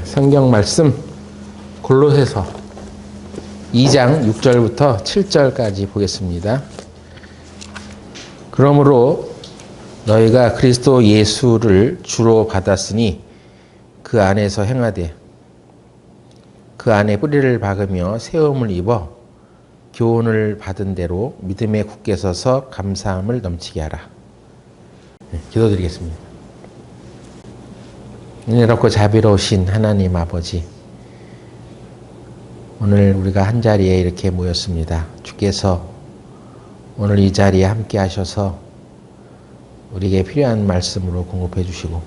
성경 말씀 골로새서 2장 6절부터 7절까지 보겠습니다. 그러므로 너희가 그리스도 예수를 주로 받았으니 그 안에서 행하되 그 안에 뿌리를 박으며 세움을 입어 교훈을 받은 대로 믿음에 굳게 서서 감사함을 넘치게 하라. 기도드리겠습니다. 은혜롭고 자비로우신 하나님 아버지, 오늘 우리가 한자리에 이렇게 모였습니다. 주께서 오늘 이 자리에 함께 하셔서 우리에게 필요한 말씀으로 공급해 주시고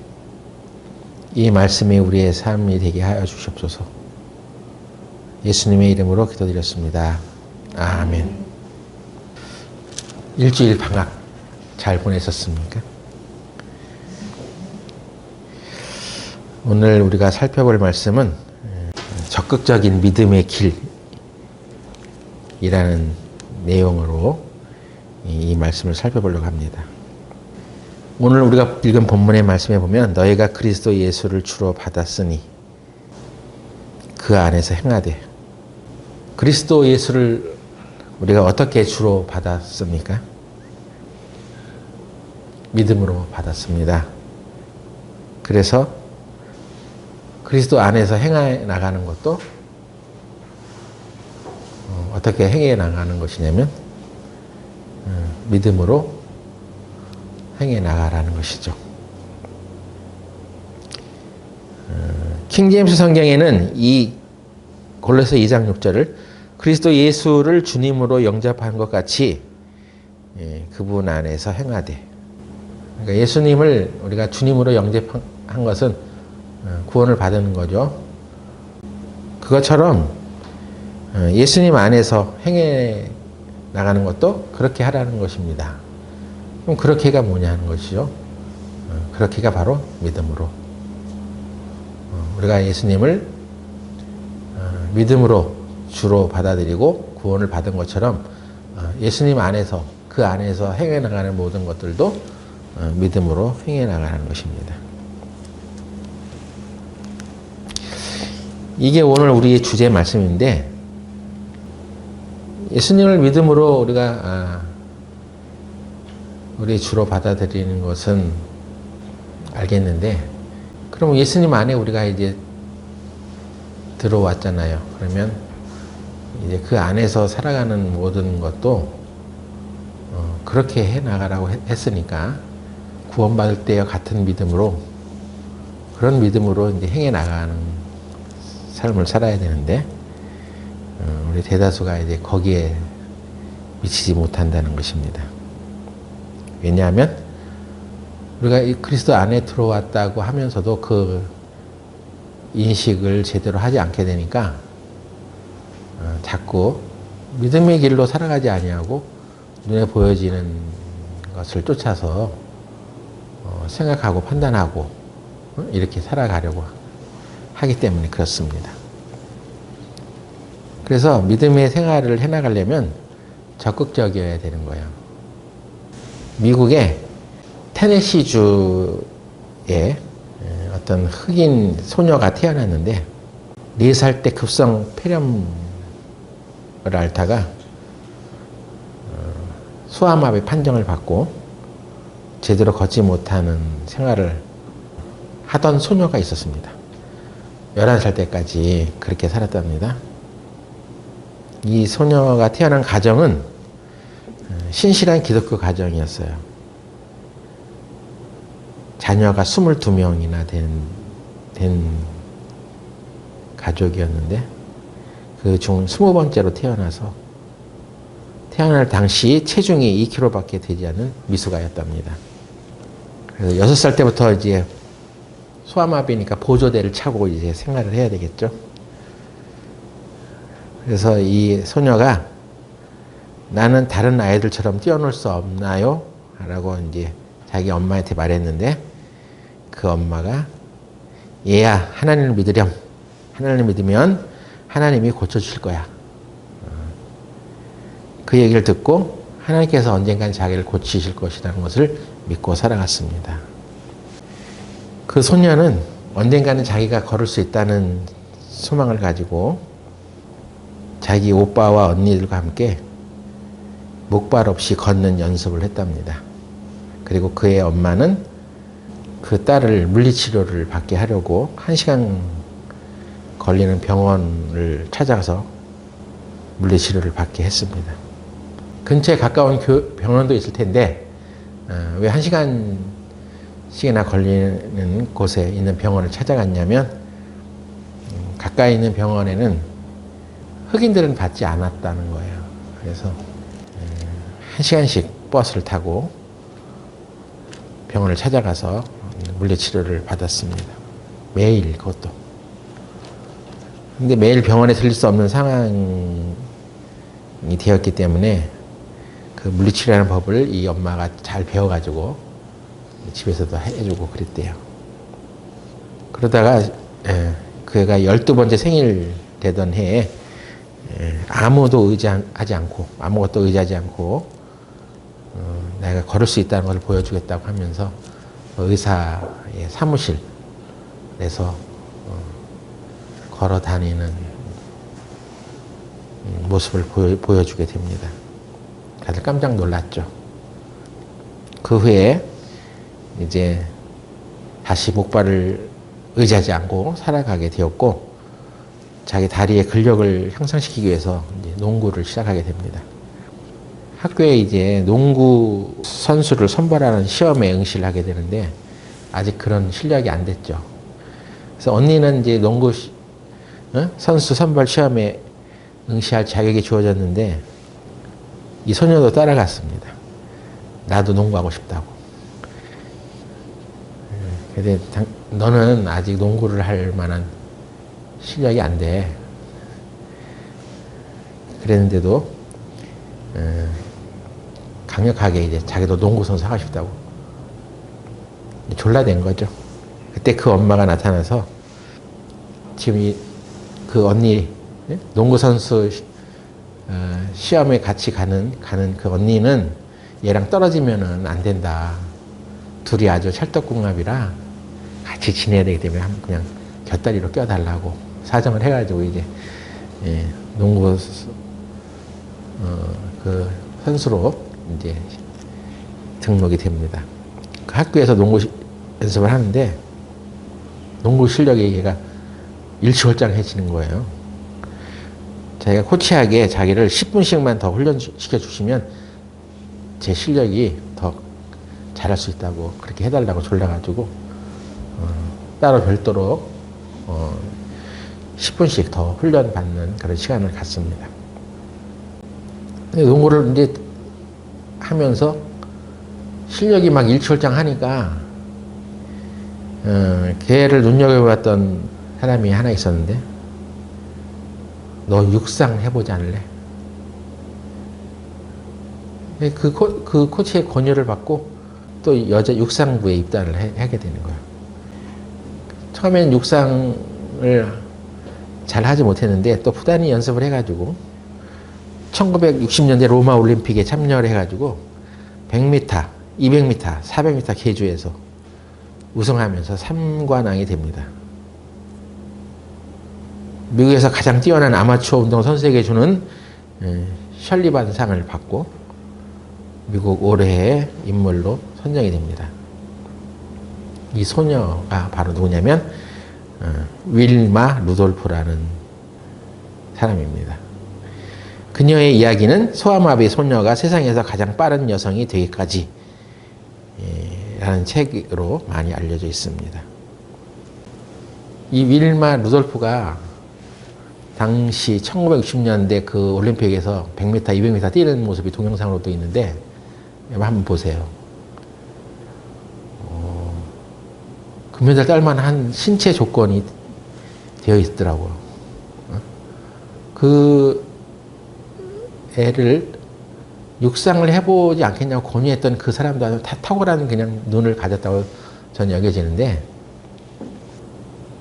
이 말씀이 우리의 삶이 되게 하여 주시옵소서. 예수님의 이름으로 기도드렸습니다. 아멘. 일주일 방학 잘 보내셨습니까? 오늘 우리가 살펴볼 말씀은 적극적인 믿음의 길이라는 내용으로 이 말씀을 살펴보려고 합니다. 오늘 우리가 읽은 본문의 말씀에 보면 너희가 그리스도 예수를 주로 받았으니 그 안에서 행하되, 그리스도 예수를 우리가 어떻게 주로 받았습니까? 믿음으로 받았습니다. 그래서 그리스도 안에서 행해 나가는 것도 어떻게 행해 나가는 것이냐면 믿음으로 행해 나가라는 것이죠. 킹제임스 성경에는 이 골로새 2장 6절을 그리스도 예수를 주님으로 영접한 것 같이 그분 안에서 행하되, 그러니까 예수님을 우리가 주님으로 영접한 것은 구원을 받는 거죠. 그것처럼 예수님 안에서 행해 나가는 것도 그렇게 하라는 것입니다. 그럼 그렇게가 뭐냐 하는 것이죠. 그렇게가 바로 믿음으로. 우리가 예수님을 믿음으로 주로 받아들이고 구원을 받은 것처럼 예수님 안에서, 그 안에서 행해 나가는 모든 것들도 믿음으로 행해 나가는 것입니다. 이게 오늘 우리의 주제 말씀인데, 예수님을 믿음으로 우리가 우리 주로 받아들이는 것은 알겠는데, 그럼 예수님 안에 우리가 이제 들어왔잖아요. 그러면 이제 그 안에서 살아가는 모든 것도 그렇게 해 나가라고 했으니까 구원받을 때와 같은 믿음으로, 그런 믿음으로 이제 행해 나가는 삶을 살아야 되는데, 우리 대다수가 이제 거기에 미치지 못한다는 것입니다. 왜냐하면 우리가 이 그리스도 안에 들어왔다고 하면서도 그 인식을 제대로 하지 않게 되니까 자꾸 믿음의 길로 살아가지 아니하고 눈에 보여지는 것을 쫓아서 생각하고 판단하고 이렇게 살아가려고 하기 때문에 그렇습니다. 그래서 믿음의 생활을 해나가려면 적극적이어야 되는 거예요. 미국의 테네시주에 어떤 흑인 소녀가 태어났는데 4살 때 급성 폐렴을 앓다가 소아마비 판정을 받고 제대로 걷지 못하는 생활을 하던 소녀가 있었습니다. 11살 때까지 그렇게 살았답니다. 이 소녀가 태어난 가정은 신실한 기독교 가정이었어요. 자녀가 22명이나 된 가족이었는데 그 중 20번째로 태어나서 태어날 당시 체중이 2kg밖에 되지 않는 미숙아였답니다. 그래서 6살 때부터 이제 소아마비니까 보조대를 차고 이제 생활을 해야 되겠죠. 그래서 이 소녀가 나는 다른 아이들처럼 뛰어놀 수 없나요? 라고 이제 자기 엄마한테 말했는데 그 엄마가 얘야, 하나님을 믿으렴. 하나님을 믿으면 하나님이 고쳐주실 거야. 그 얘기를 듣고 하나님께서 언젠간 자기를 고치실 것이라는 것을 믿고 살아갔습니다. 그 소녀는 언젠가는 자기가 걸을 수 있다는 소망을 가지고 자기 오빠와 언니들과 함께 목발 없이 걷는 연습을 했답니다. 그리고 그의 엄마는 그 딸을 물리치료를 받게 하려고 1시간 걸리는 병원을 찾아서 물리치료를 받게 했습니다. 근처에 가까운 병원도 있을 텐데 왜 1시간씩이나 걸리는 곳에 있는 병원을 찾아갔냐면 가까이 있는 병원에는 흑인들은 받지 않았다는 거예요. 그래서 1시간씩 버스를 타고 병원을 찾아가서 물리치료를 받았습니다. 매일 그것도. 근데 매일 병원에 들릴 수 없는 상황이 되었기 때문에 그 물리치료라는 법을 이 엄마가 잘 배워가지고 집에서도 해주고 그랬대요. 그러다가 그 애가 12번째 생일 되던 해에 아무것도 의지하지 않고 내가 걸을 수 있다는 것을 보여주겠다고 하면서 의사의 사무실에서 걸어 다니는 모습을 보여주게 됩니다. 다들 깜짝 놀랐죠. 그 후에 이제 다시 목발을 의지하지 않고 살아가게 되었고 자기 다리의 근력을 향상시키기 위해서 이제 농구를 시작하게 됩니다. 학교에 이제 농구 선수를 선발하는 시험에 응시를 하게 되는데 아직 그런 실력이 안 됐죠. 그래서 언니는 이제 농구 선수 선발 시험에 응시할 자격이 주어졌는데 이 소녀도 따라갔습니다. 나도 농구하고 싶다고. 근데 너는 아직 농구를 할 만한 실력이 안 돼. 그랬는데도 강력하게 이제 자기도 농구 선수 하고 싶다고 졸라댄 거죠. 그때 그 엄마가 나타나서 지금 그 언니 농구 선수 시험에 같이 가는 그 언니는 얘랑 떨어지면은 안 된다. 둘이 아주 찰떡궁합이라 같이 지내야 되기 때문에 그냥 곁다리로 껴달라고 사정을 해가지고 이제 농구 그 선수로 이제 등록이 됩니다. 그 학교에서 농구 연습을 하는데 농구 실력이 얘가 일취월장해지는 거예요. 자기가 코치에게 자기를 10분씩만 더 훈련시켜 주시면 제 실력이 더 잘할 수 있다고 그렇게 해달라고 졸라가지고 따로 별도로 10분씩 더 훈련받는 그런 시간을 갖습니다. 근데 농구를 이제 하면서 실력이 막 일취월장하니까 걔를 눈여겨봤던 사람이 하나 있었는데 너 육상 해보지 않을래? 그 코치의 권유를 받고 또 여자 육상부에 입단을 하게 되는 거예요. 처음엔 육상을 잘 하지 못했는데 또 부단히 연습을 해가지고 1960년대 로마 올림픽에 참여를 해가지고 100m, 200m, 400m 계주에서 우승하면서 3관왕이 됩니다. 미국에서 가장 뛰어난 아마추어 운동 선수에게 주는 셜리반상을 받고 미국 올해의 인물로 선정이 됩니다. 이 소녀가 바로 누구냐면 윌마 루돌프라는 사람입니다. 그녀의 이야기는 소아마비 소녀가 세상에서 가장 빠른 여성이 되기까지 라는 책으로 많이 알려져 있습니다. 이 윌마 루돌프가 당시 1960년대 그 올림픽에서 100m, 200m 뛰는 모습이 동영상으로도 있는데 한번 보세요. 금메달 딸만한 신체 조건이 되어 있더라고요. 그 애를 육상을 해보지 않겠냐고 권유했던 그 사람도 다 탁월한 그냥 눈을 가졌다고 저는 여겨지는데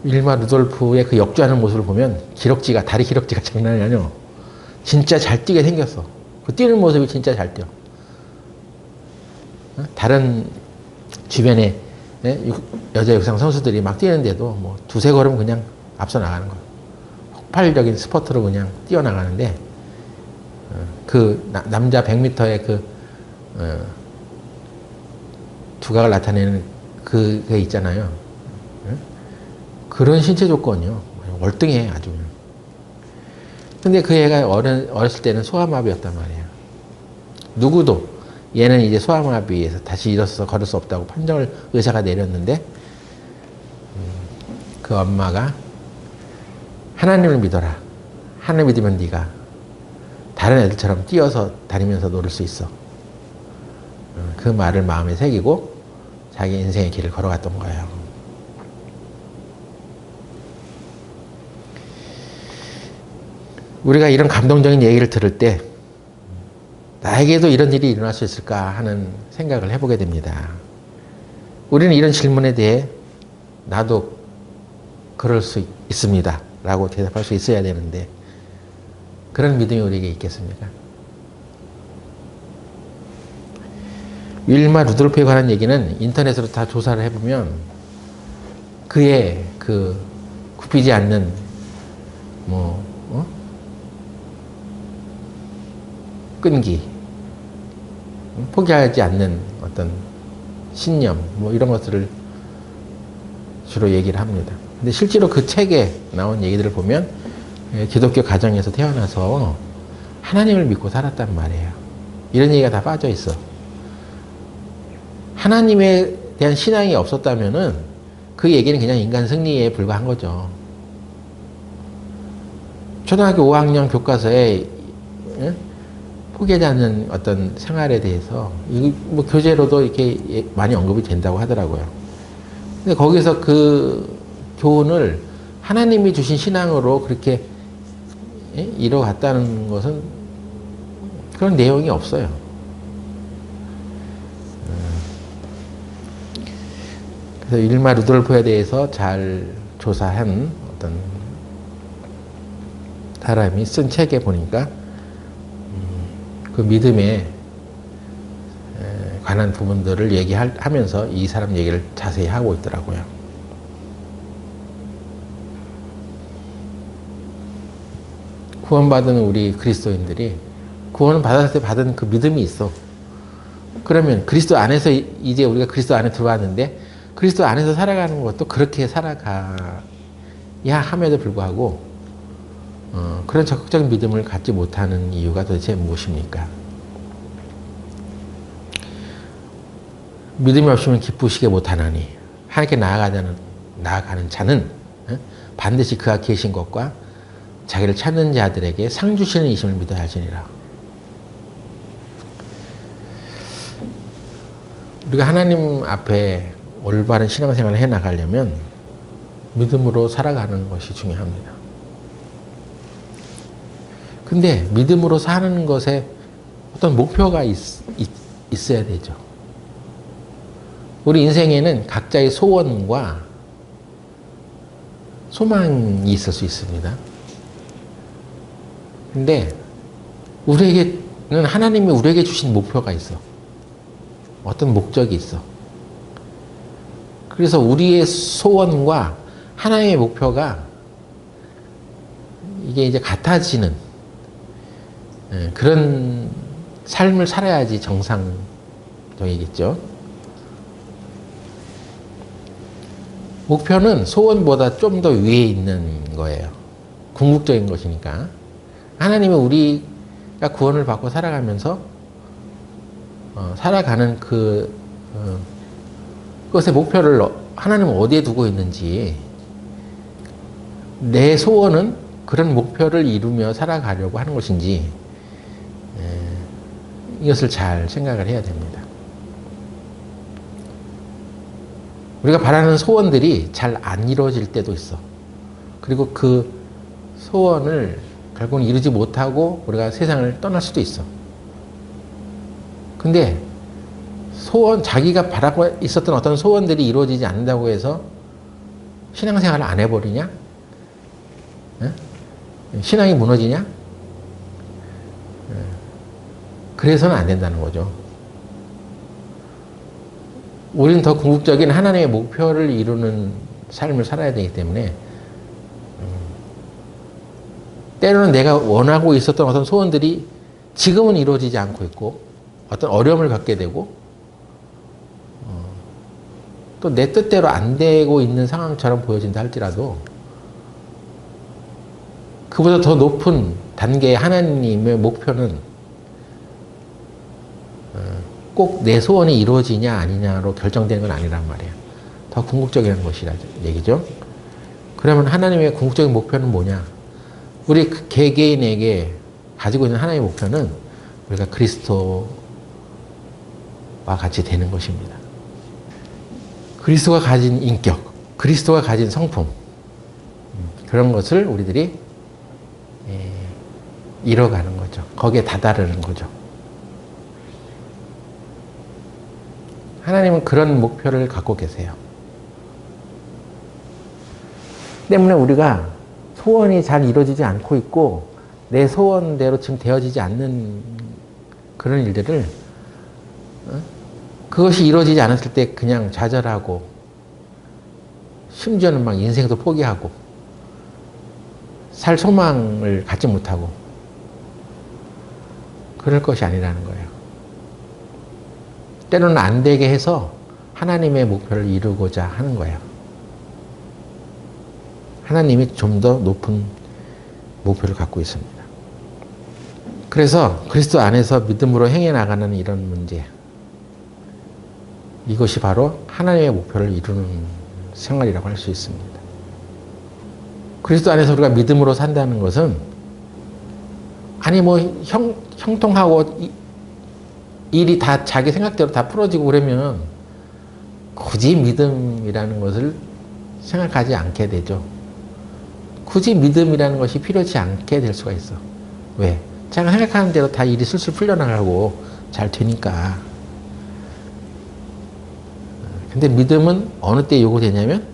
윌마 루돌프의 그 역주하는 모습을 보면 다리 기럭지가 장난이 아니요. 진짜 잘 뛰게 생겼어. 그 뛰는 모습이 진짜 잘 뛰어. 다른 주변에 여자 육상 선수들이 막 뛰는데도 뭐 두세 걸음 그냥 앞서 나가는 거예요. 폭발적인 스퍼트로 그냥 뛰어나가는데, 그 남자 100m의 그 두각을 나타내는 그게 있잖아요. 그런 신체 조건이요. 월등해, 아주. 근데 그 애가 어렸을 때는 소아마비였단 말이에요. 누구도 얘는 이제 소아마비에서 다시 일어서서 걸을 수 없다고 판정을 의사가 내렸는데, 그 엄마가 하나님을 믿어라. 하나님 믿으면 네가 다른 애들처럼 뛰어서 다니면서 노를 수 있어. 그 말을 마음에 새기고 자기 인생의 길을 걸어갔던 거예요. 우리가 이런 감동적인 얘기를 들을 때 나에게도 이런 일이 일어날 수 있을까 하는 생각을 해보게 됩니다. 우리는 이런 질문에 대해 나도 그럴 수 있습니다 라고 대답할 수 있어야 되는데, 그런 믿음이 우리에게 있겠습니까? 윌마 루돌프에 관한 얘기는 인터넷으로 다 조사를 해보면 그의 그 굽히지 않는 끈기, 포기하지 않는 어떤 신념, 이런 것들을 주로 얘기를 합니다. 근데 실제로 그 책에 나온 얘기들을 보면 기독교 가정에서 태어나서 하나님을 믿고 살았단 말이에요. 이런 얘기가 다 빠져 있어. 하나님에 대한 신앙이 없었다면은 그 얘기는 그냥 인간 승리에 불과한 거죠. 초등학교 5학년 교과서에 포기하지 않는 어떤 생활에 대해서 교재로도 이렇게 많이 언급이 된다고 하더라고요. 근데 거기서 그 교훈을 하나님이 주신 신앙으로 그렇게 이뤄갔다는 것은 그런 내용이 없어요. 그래서 윌마 루돌프에 대해서 잘 조사한 어떤 사람이 쓴 책에 보니까 그 믿음에 관한 부분들을 얘기하면서 이 사람 얘기를 자세히 하고 있더라고요. 구원받은 우리 그리스도인들이 구원을 받았을 때 받은 그 믿음이 있어. 그러면 그리스도 안에서 이제 우리가 그리스도 안에 들어왔는데 그리스도 안에서 살아가는 것도 그렇게 살아가야 함에도 불구하고 그런 적극적인 믿음을 갖지 못하는 이유가 도대체 무엇입니까? 믿음이 없으면 기쁘시게 못하나니 하나님께 나아가는 자는 반드시 그가 계신 것과 자기를 찾는 자들에게 상 주시는 이심을 믿어야 할지니라. 우리가 하나님 앞에 올바른 신앙생활을 해나가려면 믿음으로 살아가는 것이 중요합니다. 근데 믿음으로 사는 것에 어떤 목표가 있어야 되죠. 우리 인생에는 각자의 소원과 소망이 있을 수 있습니다. 근데 우리에게는 하나님이 우리에게 주신 목표가 있어. 어떤 목적이 있어. 그래서 우리의 소원과 하나님의 목표가 이게 이제 같아지는 그런 삶을 살아야지 정상적이겠죠. 목표는 소원보다 좀 더 위에 있는 거예요. 궁극적인 것이니까. 하나님은 우리가 구원을 받고 살아가면서 살아가는 그것의 목표를 하나님은 어디에 두고 있는지, 내 소원은 그런 목표를 이루며 살아가려고 하는 것인지 이것을 잘 생각을 해야 됩니다. 우리가 바라는 소원들이 잘 안 이루어질 때도 있어. 그리고 그 소원을 결국은 이루지 못하고 우리가 세상을 떠날 수도 있어. 근데 자기가 바라고 있었던 어떤 소원들이 이루어지지 않는다고 해서 신앙생활을 안 해버리냐? 신앙이 무너지냐? 그래서는 안 된다는 거죠. 우리는 더 궁극적인 하나님의 목표를 이루는 삶을 살아야 되기 때문에 때로는 내가 원하고 있었던 어떤 소원들이 지금은 이루어지지 않고 있고 어떤 어려움을 갖게 되고 또 내 뜻대로 안 되고 있는 상황처럼 보여진다 할지라도 그보다 더 높은 단계의 하나님의 목표는 꼭 내 소원이 이루어지냐 아니냐로 결정되는 건 아니란 말이에요. 더 궁극적인 것이라 얘기죠. 그러면 하나님의 궁극적인 목표는 뭐냐? 우리 개개인에게 가지고 있는 하나님의 목표는 우리가 그리스도와 같이 되는 것입니다. 그리스도가 가진 인격, 그리스도가 가진 성품, 그런 것을 우리들이 이뤄가는 거죠. 거기에 다다르는 거죠. 하나님은 그런 목표를 갖고 계세요. 때문에 우리가 소원이 잘 이루어지지 않고 있고 내 소원대로 지금 되어지지 않는 그런 일들을 그것이 이루어지지 않았을 때 그냥 좌절하고 심지어는 막 인생도 포기하고 살 소망을 갖지 못하고 그럴 것이 아니라는 거예요. 때로는 안 되게 해서 하나님의 목표를 이루고자 하는 거예요. 하나님이 좀 더 높은 목표를 갖고 있습니다. 그래서 그리스도 안에서 믿음으로 행해 나가는 이런 문제, 이것이 바로 하나님의 목표를 이루는 생활이라고 할 수 있습니다. 그리스도 안에서 우리가 믿음으로 산다는 것은 아니 뭐 형통하고 일이 다 자기 생각대로 다 풀어지고 그러면 굳이 믿음이라는 것을 생각하지 않게 되죠. 굳이 믿음이라는 것이 필요치 않게 될 수가 있어. 왜? 자기가 생각하는 대로 다 일이 술술 풀려나가고 잘 되니까. 근데 믿음은 어느 때 요구되냐면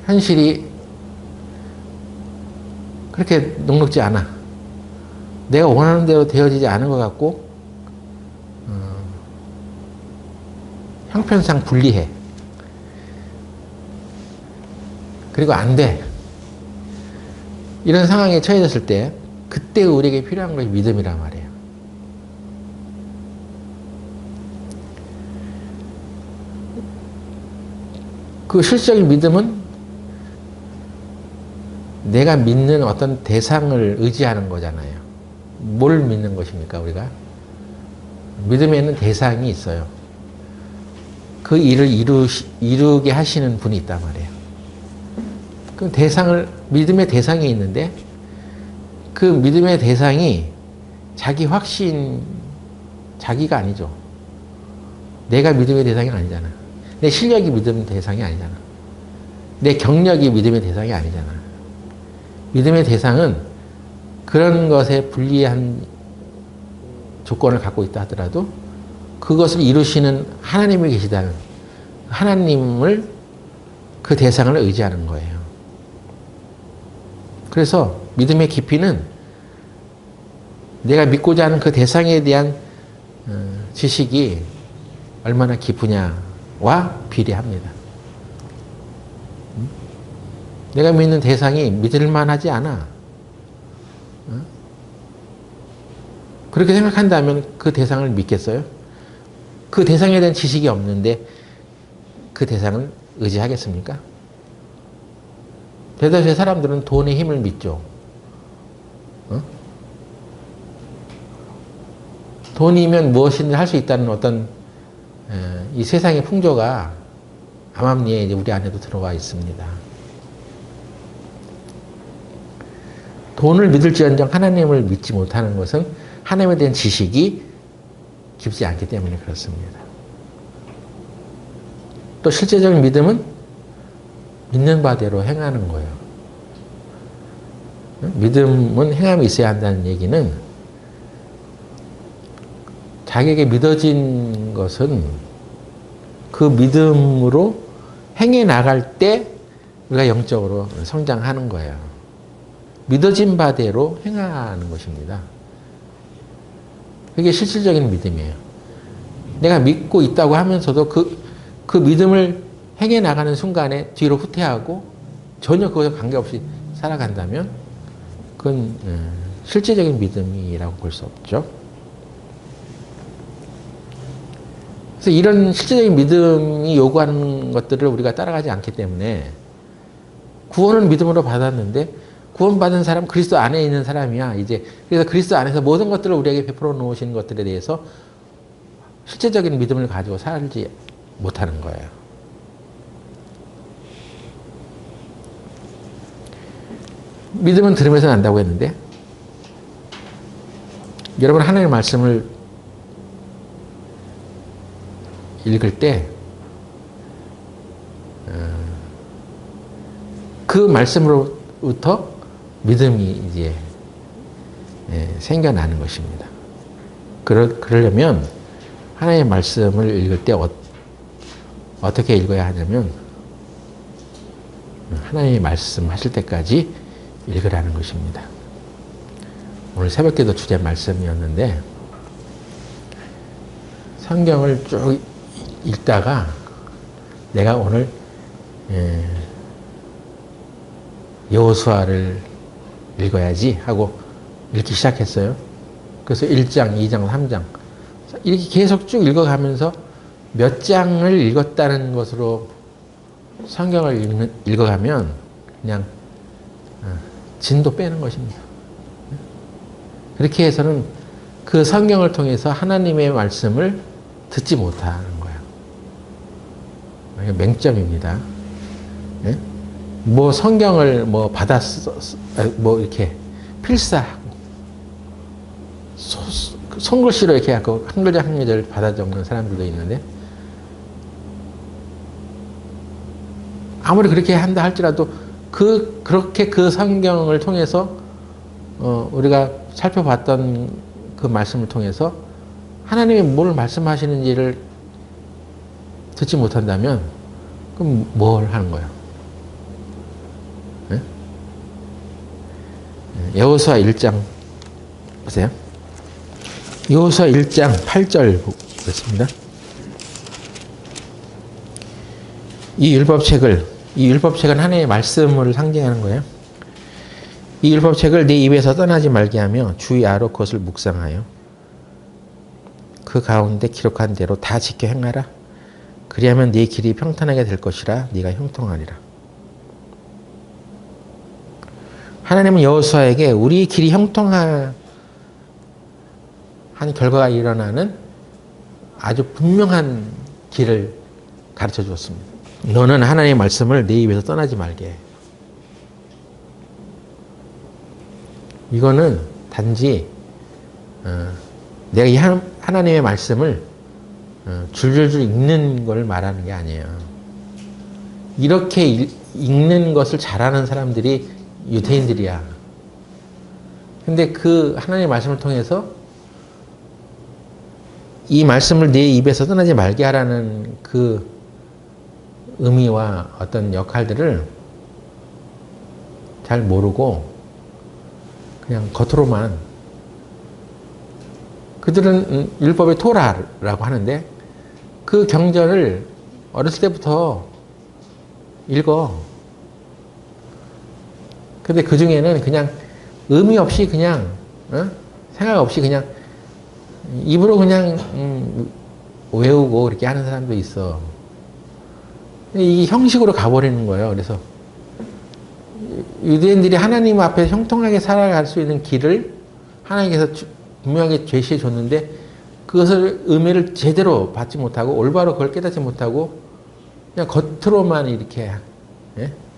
현실이 그렇게 녹록지 않아. 내가 원하는 대로 되어지지 않은 것 같고 형편상 불리해. 그리고 안 돼. 이런 상황에 처해졌을 때 그때 우리에게 필요한 것이 믿음이란 말이에요. 그 실질적인 믿음은 내가 믿는 어떤 대상을 의지하는 거잖아요. 뭘 믿는 것입니까, 우리가? 믿음에는 대상이 있어요. 그 일을 이루게 하시는 분이 있단 말이에요. 그 대상을, 믿음의 대상이 있는데, 그 믿음의 대상이 자기 확신, 자기가 아니죠. 내가 믿음의 대상이 아니잖아. 내 실력이 믿음의 대상이 아니잖아. 내 경력이 믿음의 대상이 아니잖아. 믿음의 대상은 그런 것에 불리한 조건을 갖고 있다 하더라도 그것을 이루시는 하나님이 계시다는 하나님을 그 대상을 의지하는 거예요. 그래서 믿음의 깊이는 내가 믿고자 하는 그 대상에 대한 지식이 얼마나 깊으냐와 비례합니다. 내가 믿는 대상이 믿을만하지 않아. 그렇게 생각한다면 그 대상을 믿겠어요? 그 대상에 대한 지식이 없는데 그 대상을 의지하겠습니까? 대다수의 사람들은 돈의 힘을 믿죠. 돈이면 무엇이든 할 수 있다는 어떤 이 세상의 풍조가 암암리에 이제 우리 안에도 들어와 있습니다. 돈을 믿을지언정 하나님을 믿지 못하는 것은 하나님에 대한 지식이 깊지 않기 때문에 그렇습니다. 또 실제적인 믿음은 믿는 바대로 행하는 거예요. 믿음은 행함이 있어야 한다는 얘기는 자기에게 믿어진 것은 그 믿음으로 행해 나갈 때 우리가 영적으로 성장하는 거예요. 믿어진 바대로 행하는 것입니다. 그게 실질적인 믿음이에요. 내가 믿고 있다고 하면서도 그 믿음을 행해 나가는 순간에 뒤로 후퇴하고 전혀 그것과 관계없이 살아간다면 그건 실제적인 믿음이라고 볼 수 없죠. 그래서 이런 실제적인 믿음이 요구하는 것들을 우리가 따라가지 않기 때문에 구원은 믿음으로 받았는데 구원받은 사람, 그리스도 안에 있는 사람이야. 이제 그래서 그리스도 안에서 모든 것들을 우리에게 베풀어 놓으신 것들에 대해서 실제적인 믿음을 가지고 살지 못하는 거예요. 믿음은 들으면서 난다고 했는데 여러분 하나님의 말씀을 읽을 때 그 말씀으로부터 믿음이 이제 생겨나는 것입니다. 그러려면 하나님의 말씀을 읽을 때 어떻게 읽어야 하냐면 하나님의 말씀하실 때까지 읽으라는 것입니다. 오늘 새벽기도 주제 말씀이었는데 성경을 쭉 읽다가 내가 오늘 여호수아를 읽어야지 하고 읽기 시작했어요. 그래서 1장, 2장, 3장 이렇게 계속 쭉 읽어가면서 몇 장을 읽었다는 것으로 성경을 읽어가면 그냥 진도 빼는 것입니다. 그렇게 해서는 그 성경을 통해서 하나님의 말씀을 듣지 못하는 거예요. 이게 맹점입니다. 네? 뭐 성경을 뭐 받았어, 뭐 이렇게 필사하고 손글씨로 이렇게 하고 한 글자 한 글자를 받아 적는 사람들도 있는데 아무리 그렇게 한다 할지라도 그렇게 그 성경을 통해서 우리가 살펴봤던 그 말씀을 통해서 하나님이 뭘 말씀하시는지를 듣지 못한다면 그럼 뭘 하는 거예요? 네? 여호수아 1장 보세요. 여호수아 1장 8절 보겠습니다. 이 율법책은 하나님의 말씀을 상징하는 거예요. 이 율법책을 네 입에서 떠나지 말게 하며 주의 아로 그것을 묵상하여 그 가운데 기록한 대로 다 지켜 행하라. 그리하면 네 길이 평탄하게 될 것이라 네가 형통하리라. 하나님은 여호수아에게 우리 길이 형통한 결과가 일어나는 아주 분명한 길을 가르쳐 주었습니다. 너는 하나님의 말씀을 내 입에서 떠나지 말게 해. 이거는 단지 내가 이 하나님의 말씀을 줄줄줄 읽는 걸 말하는 게 아니에요. 이렇게 읽는 것을 잘하는 사람들이 유대인들이야. 근데 그 하나님의 말씀을 통해서 이 말씀을 내 입에서 떠나지 말게 하라는 그 의미와 어떤 역할들을 잘 모르고 그냥 겉으로만 그들은 율법의 토라라고 하는데 그 경전을 어렸을 때부터 읽어. 근데 그 중에는 그냥 의미 없이 그냥 생각 없이 그냥 입으로 그냥 외우고 이렇게 하는 사람도 있어. 이게 형식으로 가버리는 거예요. 그래서 유대인들이 하나님 앞에 형통하게 살아갈 수 있는 길을 하나님께서 분명하게 제시해 줬는데 그것을 의미를 제대로 받지 못하고 올바로 그걸 깨닫지 못하고 그냥 겉으로만 이렇게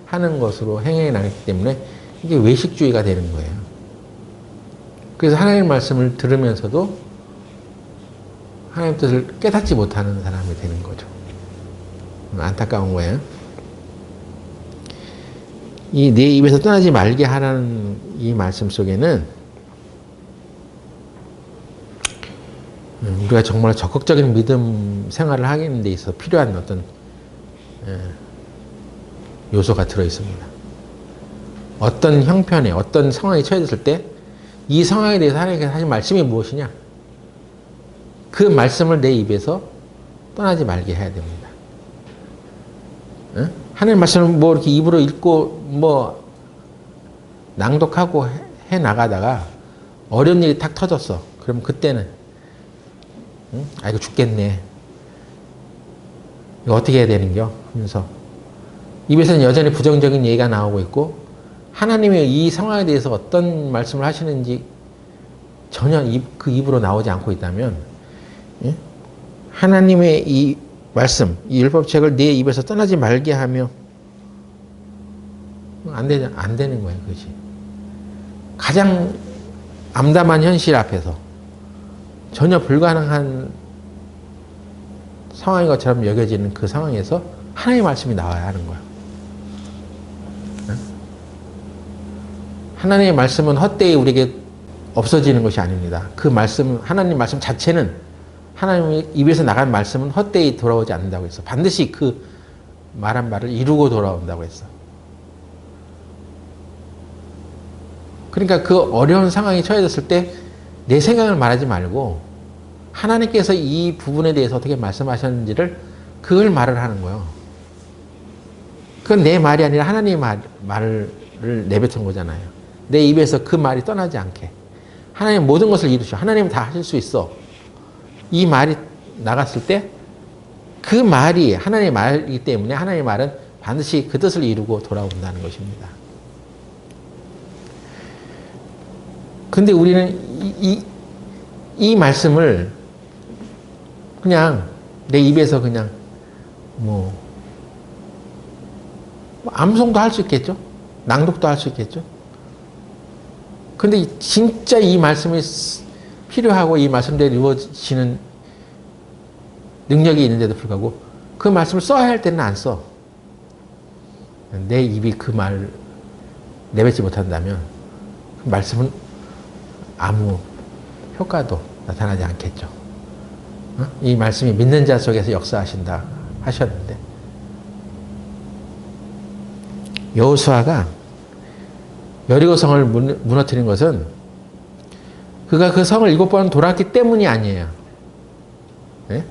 하는 것으로 행해 나갔기 때문에 이게 외식주의가 되는 거예요. 그래서 하나님의 말씀을 들으면서도 하나님 뜻을 깨닫지 못하는 사람이 되는 거죠. 안타까운 거예요. 이 내 입에서 떠나지 말게 하라는 이 말씀 속에는 우리가 정말 적극적인 믿음 생활을 하는 데 있어서 필요한 어떤 요소가 들어 있습니다. 어떤 형편에 어떤 상황에 처해졌을 때 이 상황에 대해서 하나님께서 하신 말씀이 무엇이냐? 그 말씀을 내 입에서 떠나지 말게 해야 됩니다. 응? 하나님 말씀을 뭐 이렇게 입으로 읽고 뭐 낭독하고 해 나가다가 어려운 일이 탁 터졌어. 그럼 그때는 응? 아 이거 죽겠네. 이거 어떻게 해야 되는겨? 하면서 입에서는 여전히 부정적인 얘기가 나오고 있고 하나님의 이 상황에 대해서 어떤 말씀을 하시는지 전혀 그 입으로 나오지 않고 있다면 예? 하나님의 이 말씀, 이 율법책을 내 입에서 떠나지 말게 하며 안 되는 거예요. 그것이. 가장 암담한 현실 앞에서 전혀 불가능한 상황인 것처럼 여겨지는 그 상황에서 하나님의 말씀이 나와야 하는 거야. 하나님의 말씀은 헛되이 우리에게 없어지는 것이 아닙니다. 그 말씀, 하나님 말씀 자체는 하나님의 입에서 나간 말씀은 헛되이 돌아오지 않는다고 했어. 반드시 그 말한 말을 이루고 돌아온다고 했어. 그러니까 그 어려운 상황에 처해졌을 때 내 생각을 말하지 말고 하나님께서 이 부분에 대해서 어떻게 말씀하셨는지를 그걸 말을 하는 거예요. 그건 내 말이 아니라 하나님의 말을 내뱉은 거잖아요. 내 입에서 그 말이 떠나지 않게. 하나님 모든 것을 이루셔. 하나님은 다 하실 수 있어. 이 말이 나갔을 때 그 말이 하나님의 말이기 때문에 하나님의 말은 반드시 그 뜻을 이루고 돌아온다는 것입니다. 근데 우리는 이 말씀을 그냥 내 입에서 그냥 뭐 암송도 할 수 있겠죠? 낭독도 할 수 있겠죠? 근데 진짜 이 말씀이 필요하고 이 말씀대로 이루어지는 능력이 있는데도 불구하고 그 말씀을 써야 할 때는 안 써. 내 입이 그 말을 내뱉지 못한다면 그 말씀은 아무 효과도 나타나지 않겠죠. 이 말씀이 믿는 자 속에서 역사하신다 하셨는데 여호수아가 여리고 성을 무너뜨린 것은 그가 그 성을 7번 돌았기 때문이 아니에요. 네?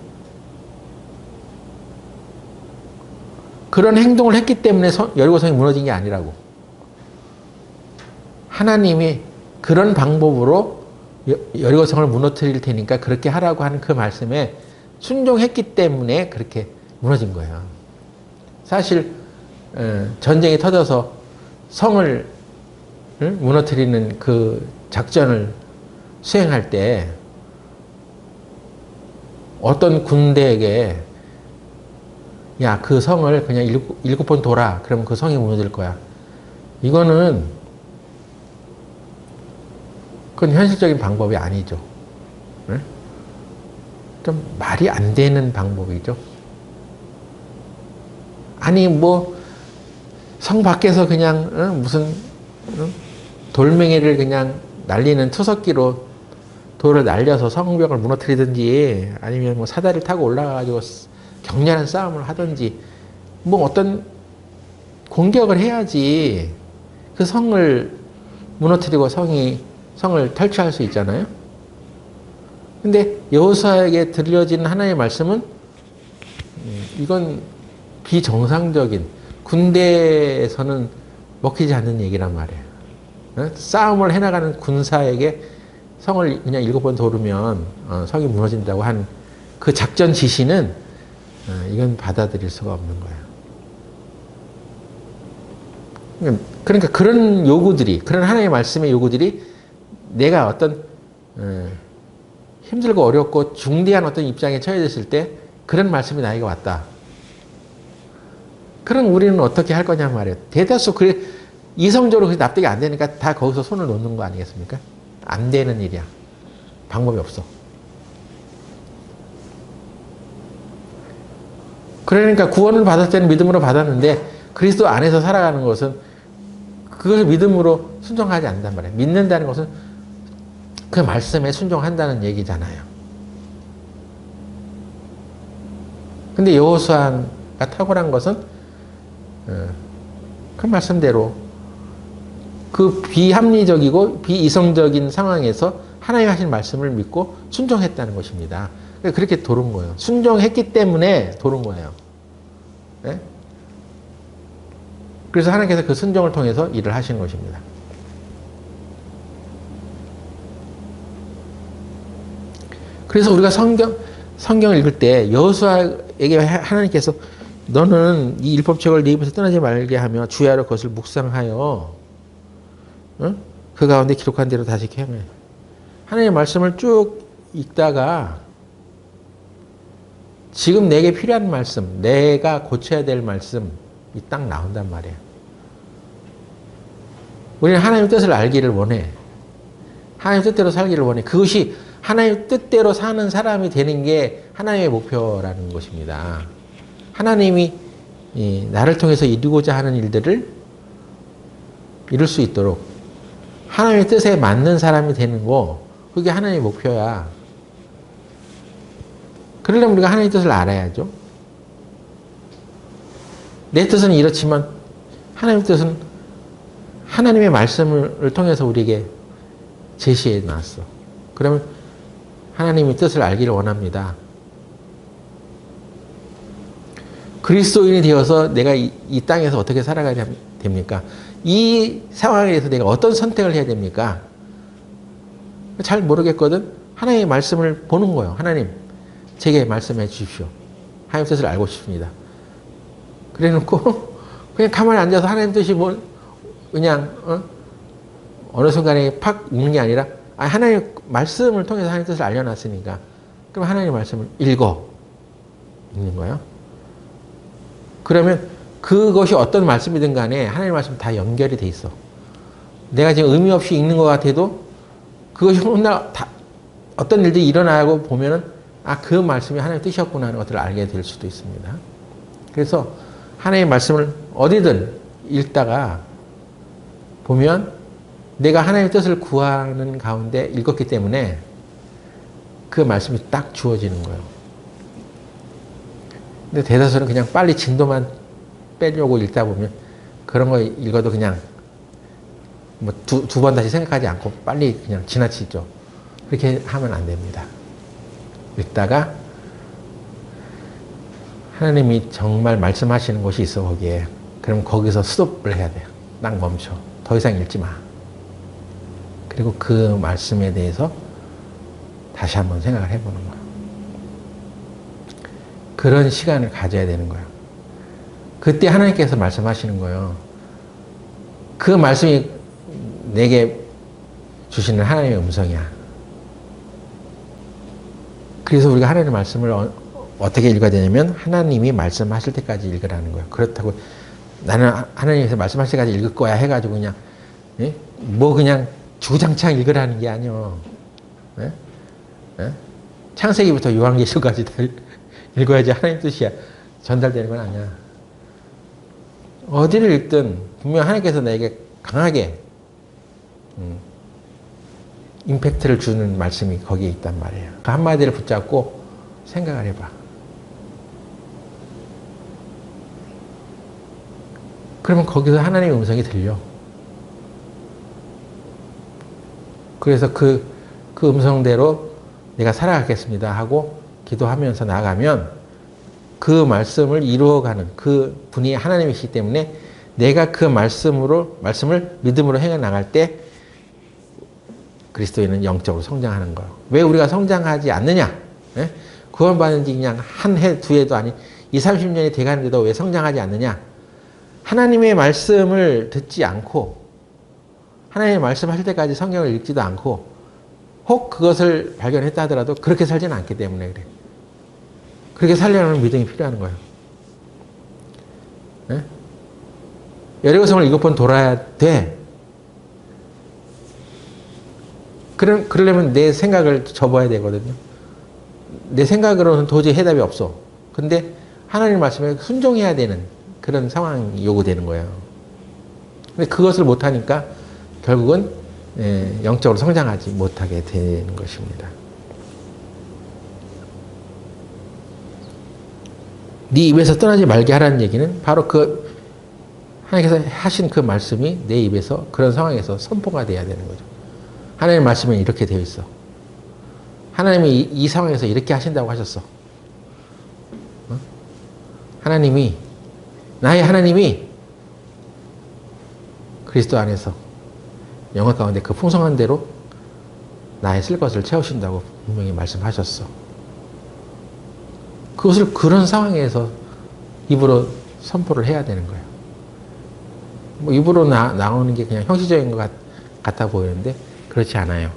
그런 행동을 했기 때문에 여리고 성이 무너진 게 아니라고. 하나님이 그런 방법으로 여리고 성을 무너뜨릴 테니까 그렇게 하라고 하는 그 말씀에 순종했기 때문에 그렇게 무너진 거예요. 사실 전쟁이 터져서 성을 무너뜨리는 그 작전을 수행할 때 어떤 군대에게 야, 그 성을 그냥 7번 돌아. 그러면 그 성이 무너질 거야. 이거는 그건 현실적인 방법이 아니죠. 네? 좀 말이 안 되는 방법이죠. 아니 뭐 성 밖에서 그냥 무슨 돌멩이를 그냥 날리는 투석기로 돌을 날려서 성벽을 무너뜨리든지 아니면 뭐 사다리를 타고 올라가가지고 격렬한 싸움을 하든지 뭐 어떤 공격을 해야지 그 성을 무너뜨리고 성을 탈취할 수 있잖아요. 근데 여호수아에게 들려진 하나님의 말씀은 이건 비정상적인 군대에서는 먹히지 않는 얘기란 말이에요. 싸움을 해나가는 군사에게 성을 그냥 7번 도르면 성이 무너진다고 한 그 작전 지시는 이건 받아들일 수가 없는 거예요. 그러니까 그런 요구들이, 그런 하나님의 말씀의 요구들이 내가 어떤 힘들고 어렵고 중대한 어떤 입장에 처해졌을 때 그런 말씀이 나에게 왔다. 그럼 우리는 어떻게 할 거냐 말이에요. 대다수 이성적으로 납득이 안 되니까 다 거기서 손을 놓는 거 아니겠습니까? 안 되는 일이야. 방법이 없어. 그러니까 구원을 받을 때는 믿음으로 받았는데 그리스도 안에서 살아가는 것은 그것을 믿음으로 순종하지 않는단 말이에요. 믿는다는 것은 그 말씀에 순종한다는 얘기잖아요. 근데 여호수아가 탁월한 것은 그 말씀대로 그 비합리적이고 비이성적인 상황에서 하나님 하신 말씀을 믿고 순종했다는 것입니다. 그렇게 도른 거예요. 순종했기 때문에 도른 거예요. 네? 그래서 하나님께서 그 순종을 통해서 일을 하시는 것입니다. 그래서 우리가 성경을 읽을 때 여호수아에게 하나님께서 너는 이 율법책을 네 입에서 떠나지 말게 하며 주야로 그것을 묵상하여 그 가운데 기록한 대로 다시 행해. 하나님의 말씀을 쭉 읽다가 지금 내게 필요한 말씀, 내가 고쳐야 될 말씀이 딱 나온단 말이에요. 우리는 하나님의 뜻을 알기를 원해. 하나님의 뜻대로 살기를 원해. 그것이 하나님의 뜻대로 사는 사람이 되는 게 하나님의 목표라는 것입니다. 하나님이 나를 통해서 이루고자 하는 일들을 이룰 수 있도록 하나님의 뜻에 맞는 사람이 되는 거, 그게 하나님의 목표야. 그러려면 우리가 하나님의 뜻을 알아야죠. 내 뜻은 이렇지만 하나님의 뜻은 하나님의 말씀을 통해서 우리에게 제시해 놨어. 그러면 하나님의 뜻을 알기를 원합니다. 그리스도인이 되어서 내가 이 땅에서 어떻게 살아가야 됩니까? 이 상황에 대해서 내가 어떤 선택을 해야 됩니까? 잘 모르겠거든? 하나님의 말씀을 보는 거예요. 하나님, 제게 말씀해 주십시오. 하나님의 뜻을 알고 싶습니다. 그래 놓고 그냥 가만히 앉아서 하나님 뜻이 그냥 어느 순간에 팍 웃는 게 아니라 하나님의 말씀을 통해서 하나님의 뜻을 알려놨으니까 그럼 하나님의 말씀을 읽는 거예요. 그러면 그것이 어떤 말씀이든 간에 하나님의 말씀 다 연결이 돼 있어. 내가 지금 의미 없이 읽는 것 같아도 그것이 훗날 어떤 일들이 일어나고 보면은 그 말씀이 하나님의 뜻이었구나 하는 것들을 알게 될 수도 있습니다. 그래서 하나님의 말씀을 어디든 읽다가 보면 내가 하나님의 뜻을 구하는 가운데 읽었기 때문에 그 말씀이 딱 주어지는 거예요. 근데 대다수는 그냥 빨리 진도만 빼려고 읽다 보면 그런 거 읽어도 그냥 두 번 다시 생각하지 않고 빨리 그냥 지나치죠. 그렇게 하면 안 됩니다. 읽다가 하나님이 정말 말씀하시는 것이 있어 거기에. 그럼 거기서 스톱을 해야 돼요. 딱 멈춰. 더 이상 읽지 마. 그리고 그 말씀에 대해서 다시 한번 생각을 해보는 거예요. 그런 시간을 가져야 되는 거예요. 그때 하나님께서 말씀하시는 거예요. 그 말씀이 내게 주시는 하나님의 음성이야. 그래서 우리가 하나님의 말씀을 어떻게 읽어야 되냐면 하나님이 말씀하실 때까지 읽으라는 거예요. 그렇다고 나는 하나님께서 말씀하실 때까지 읽을 거야 해가지고 그냥 그냥 주구장창 읽으라는 게 아니요. 창세기부터 요한계시록까지 다 읽어야지 하나님 뜻이 전달되는 건 아니야. 어디를 읽든 분명 하나님께서 나에게 강하게 임팩트를 주는 말씀이 거기에 있단 말이에요. 그 한마디를 붙잡고 생각을 해봐. 그러면 거기서 하나님의 음성이 들려. 그래서 그 음성대로 내가 살아가겠습니다 하고 기도하면서 나아가면 그 말씀을 이루어가는 그 분이 하나님이시기 때문에 내가 그 말씀을 믿음으로 행해 나갈 때 그리스도인은 영적으로 성장하는 거예요. 왜 우리가 성장하지 않느냐? 구원받은 지 그냥 한 해, 두 해도 아니 20, 30년이 돼가는데도 왜 성장하지 않느냐? 하나님의 말씀을 듣지 않고 하나님의 말씀하실 때까지 성경을 읽지도 않고 혹 그것을 발견했다 하더라도 그렇게 살지는 않기 때문에 그래. 그렇게 살려는 믿음이 필요한 거예요. 여리고성을 7번 돌아야 돼. 그러려면 내 생각을 접어야 되거든요. 내 생각으로는 도저히 해답이 없어. 근데 하나님 말씀에 순종해야 되는 그런 상황이 요구되는 거예요. 근데 그것을 못하니까 결국은 영적으로 성장하지 못하게 되는 것입니다. 네 입에서 떠나지 말게 하라는 얘기는 바로 하나님께서 하신 그 말씀이 내 입에서 그런 상황에서 선포가 돼야 되는 거죠. 하나님의 말씀은 이렇게 되어 있어. 하나님이 이 상황에서 이렇게 하신다고 하셨어. 하나님이, 나의 하나님이 그리스도 안에서 영혼 가운데 그 풍성한 대로 나의 쓸 것을 채우신다고 분명히 말씀하셨어. 그것을 그런 상황에서 입으로 선포를 해야 되는 거예요. 뭐 입으로 나오는 게 그냥 형식적인 것 같아 보이는데 그렇지 않아요.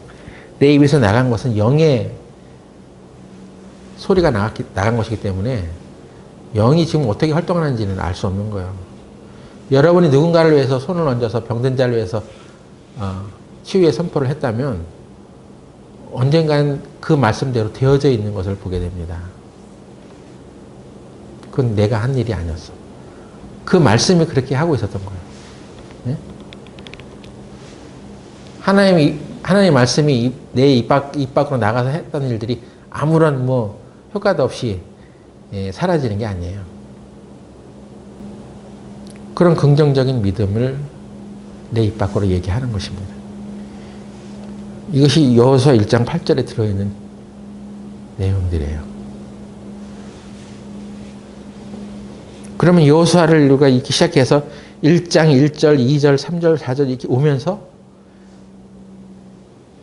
내 입에서 나간 것은 영의 소리가 나간 것이기 때문에 영이 지금 어떻게 활동하는지는 알 수 없는 거예요. 여러분이 누군가를 위해서 손을 얹어서 병든 자를 위해서 치유의 선포를 했다면 언젠간 그 말씀대로 되어져 있는 것을 보게 됩니다. 그건 내가 한 일이 아니었어. 그 말씀이 그렇게 하고 있었던 거예요. 네? 하나님의 말씀이 내 입 밖으로 나가서 했던 일들이 아무런 효과도 없이 사라지는 게 아니에요. 그런 긍정적인 믿음을 내 입 밖으로 얘기하는 것입니다. 이것이 여호수아 1장 8절에 들어있는 내용들이에요. 그러면 여호수아를 우리가 읽기 시작해서 1장 1절, 2절, 3절, 4절 이렇게 오면서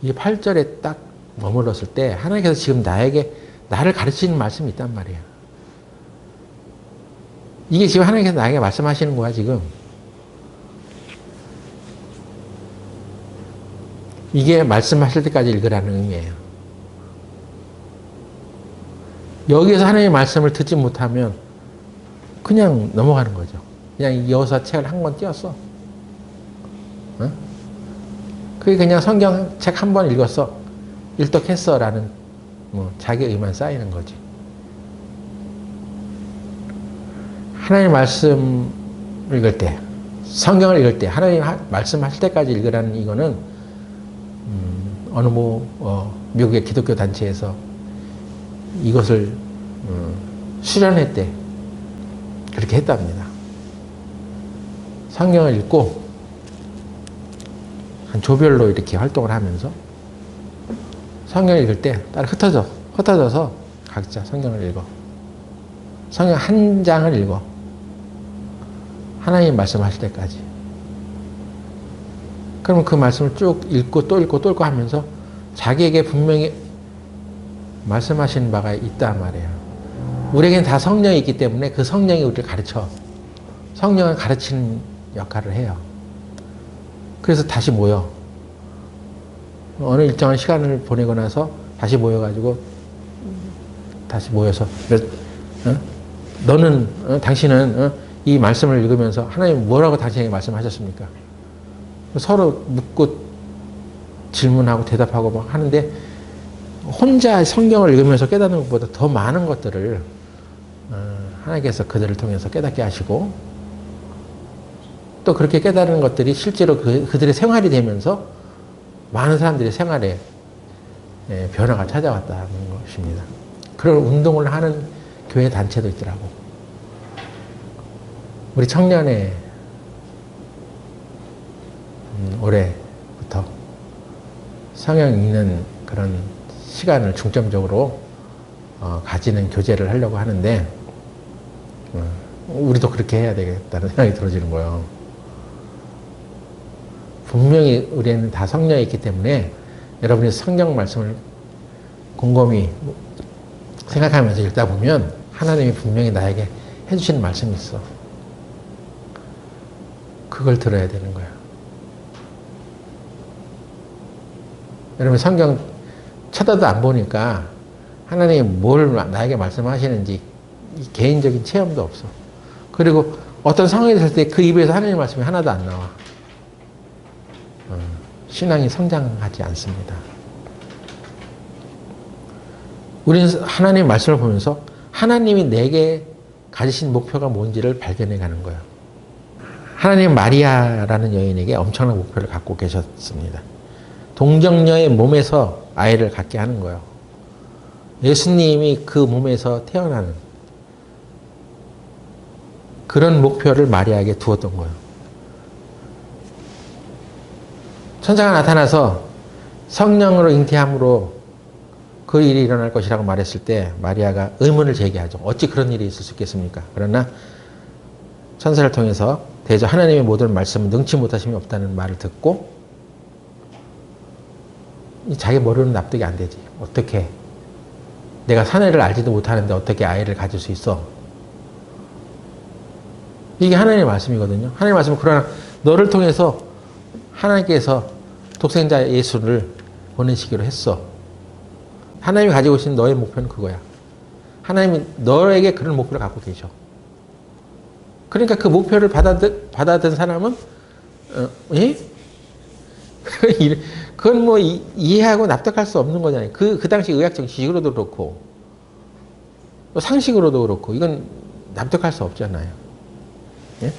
이 8절에 딱 머물렀을 때 하나님께서 지금 나를 가르치는 말씀이 있단 말이에요. 이게 지금 하나님께서 나에게 말씀하시는 거야, 지금. 이게 말씀하실 때까지 읽으라는 의미예요. 여기에서 하나님의 말씀을 듣지 못하면 그냥 넘어가는 거죠. 그냥 여호수아 책을 한 권 띄웠어. 그게 그냥 성경책 한 번 읽었어. 일독했어. 라는 자기 의만 쌓이는 거지. 하나님 말씀 읽을 때, 성경을 읽을 때, 하나님 말씀하실 때까지 읽으라는 이거는 어느 미국의 기독교 단체에서 이것을 수련회 때 그렇게 했답니다. 성경을 읽고 한 조별로 이렇게 활동을 하면서 성경을 읽을 때 따로 흩어져서 각자 성경을 읽어. 성경 한 장을 읽어. 하나님 말씀하실 때까지. 그러면 그 말씀을 쭉 읽고 또 읽고 또 읽고 하면서 자기에게 분명히 말씀하시는 바가 있단 말이에요. 우리에게는 다 성령이 있기 때문에 그 성령이 우리를 가르쳐. 성령을 가르치는 역할을 해요. 그래서 다시 모여. 어느 일정한 시간을 보내고 나서 다시 모여가지고 다시 모여서 당신은 이 말씀을 읽으면서 하나님 뭐라고 당신에게 말씀하셨습니까? 서로 묻고 질문하고 대답하고 막 하는데 혼자 성경을 읽으면서 깨닫는 것보다 더 많은 것들을 하나님께서 그들을 통해서 깨닫게 하시고 또 그렇게 깨달은 것들이 실제로 그들의 생활이 되면서 많은 사람들의 생활에 변화가 찾아왔다는 것입니다. 그런 운동을 하는 교회 단체도 있더라고. 우리 청년회 올해부터 성경 읽는 그런 시간을 중점적으로 가지는 교제를 하려고 하는데 우리도 그렇게 해야 되겠다는 생각이 들어지는 거예요. 분명히 우리는 다 성령이 있기 때문에 여러분이 성경 말씀을 곰곰이 생각하면서 읽다 보면 하나님이 분명히 나에게 해주시는 말씀이 있어. 그걸 들어야 되는 거야. 여러분 성경 쳐다도 안 보니까 하나님이 뭘 나에게 말씀하시는지 개인적인 체험도 없어. 그리고 어떤 상황이 있을 때 그 입에서 하나님의 말씀이 하나도 안 나와. 신앙이 성장하지 않습니다. 우리는 하나님의 말씀을 보면서 하나님이 내게 가지신 목표가 뭔지를 발견해 가는 거예요. 하나님은 마리아라는 여인에게 엄청난 목표를 갖고 계셨습니다. 동정녀의 몸에서 아이를 갖게 하는 거예요. 예수님이 그 몸에서 태어나는 그런 목표를 마리아에게 두었던 거예요. 천사가 나타나서 성령으로 잉태함으로 그 일이 일어날 것이라고 말했을 때 마리아가 의문을 제기하죠. 어찌 그런 일이 있을 수 있겠습니까? 그러나 천사를 통해서 대저 하나님의 모든 말씀은 능치 못하심이 없다는 말을 듣고 자기 머리로는 납득이 안 되지. 어떻게 내가 사내를 알지도 못하는데 어떻게 아이를 가질 수 있어? 이게 하나님의 말씀이거든요. 하나님의 말씀은 그러나 너를 통해서 하나님께서 독생자 예수를 보내시기로 했어. 하나님이 가지고 계신 너의 목표는 그거야. 하나님이 너에게 그런 목표를 갖고 계셔. 그러니까 그 목표를 받아든 사람은 예? 그건 뭐 이해하고 납득할 수 없는 거잖아요. 그 당시 의학적 지식으로도 그렇고 상식으로도 그렇고 이건 납득할 수 없잖아요. 예?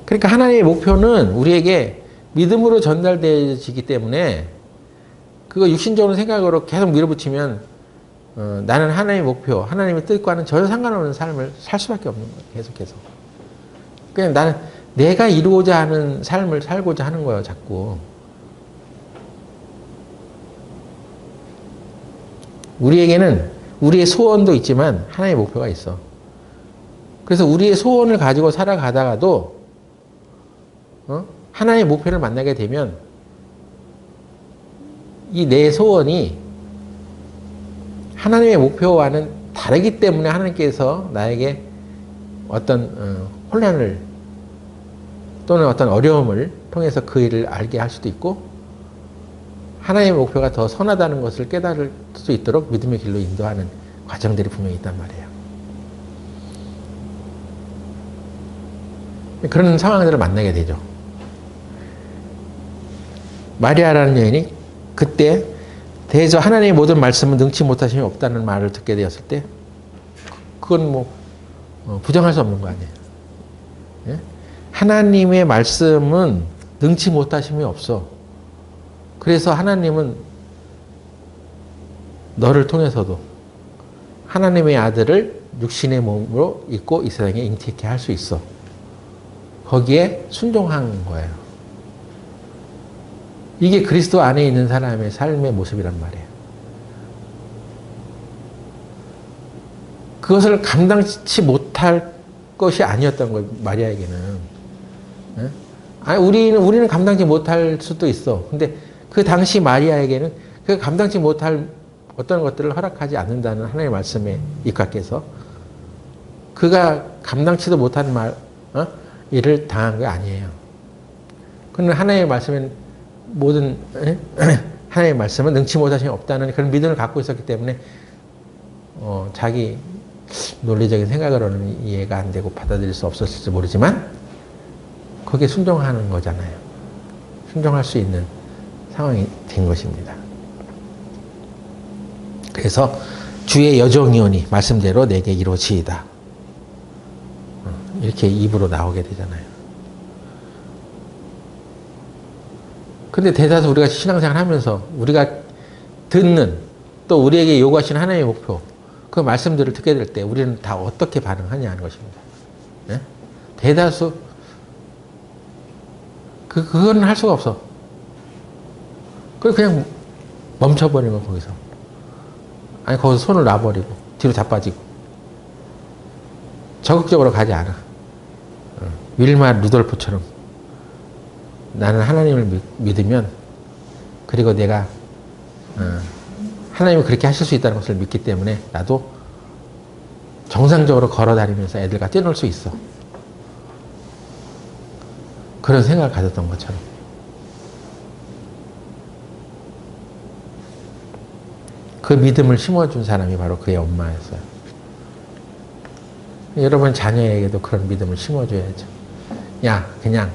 그러니까 하나님의 목표는 우리에게 믿음으로 전달되어지기 때문에 그거 육신적으로 생각으로 계속 밀어붙이면 나는 하나님의 목표, 하나님의 뜻과는 전혀 상관없는 삶을 살 수밖에 없는 거예요. 계속해서. 그냥 나는 내가 이루고자 하는 삶을 살고자 하는 거예요. 자꾸. 우리에게는 우리의 소원도 있지만 하나님의 목표가 있어. 그래서 우리의 소원을 가지고 살아가다가도 하나님의 목표를 만나게 되면 이 내 소원이 하나님의 목표와는 다르기 때문에 하나님께서 나에게 어떤 혼란을 또는 어떤 어려움을 통해서 그 일을 알게 할 수도 있고 하나님의 목표가 더 선하다는 것을 깨달을 수 있도록 믿음의 길로 인도하는 과정들이 분명히 있단 말이에요. 그런 상황들을 만나게 되죠. 마리아라는 여인이 그때 대저 하나님의 모든 말씀은 능치 못하심이 없다는 말을 듣게 되었을 때 그건 뭐 부정할 수 없는 거 아니에요. 예? 하나님의 말씀은 능치 못하심이 없어. 그래서 하나님은 너를 통해서도 하나님의 아들을 육신의 몸으로 입고 이 세상에 잉태케 할 수 있어. 거기에 순종한 거예요. 이게 그리스도 안에 있는 사람의 삶의 모습이란 말이에요. 그것을 감당치 못할 것이 아니었던 거예요. 마리아에게는. 아니, 우리는 감당치 못할 수도 있어. 근데 그 당시 마리아에게는 그 감당치 못할 어떤 것들을 허락하지 않는다는 하나님의 말씀에 입각해서 그가 감당치도 못한 일을 당한 게 아니에요. 그러나 하나님의 말씀은 모든 하나님의 말씀은 능치 못하심이 없다는 그런 믿음을 갖고 있었기 때문에 자기 논리적인 생각으로는 이해가 안 되고 받아들일 수 없었을지 모르지만 거기에 순종하는 거잖아요. 순종할 수 있는 상황이 된 것입니다. 그래서 주의 여종이오니 말씀대로 내게 이루어지이다. 이렇게 입으로 나오게 되잖아요. 근데 대다수 우리가 신앙생활 하면서 우리가 듣는 또 우리에게 요구하시는 하나님의 목표 그 말씀들을 듣게 될 때 우리는 다 어떻게 반응하냐 하는 것입니다. 네? 대다수 그거는 할 수가 없어. 그냥 멈춰버리는 거 거기서. 아니 거기서 손을 놔버리고 뒤로 자빠지고 적극적으로 가지 않아. 윌마 루돌프처럼 나는 하나님을 믿으면 그리고 내가 하나님이 그렇게 하실 수 있다는 것을 믿기 때문에 나도 정상적으로 걸어다니면서 애들과 뛰놀 수 있어. 그런 생각을 가졌던 것처럼. 그 믿음을 심어준 사람이 바로 그의 엄마였어요. 여러분 자녀에게도 그런 믿음을 심어줘야죠. 야, 그냥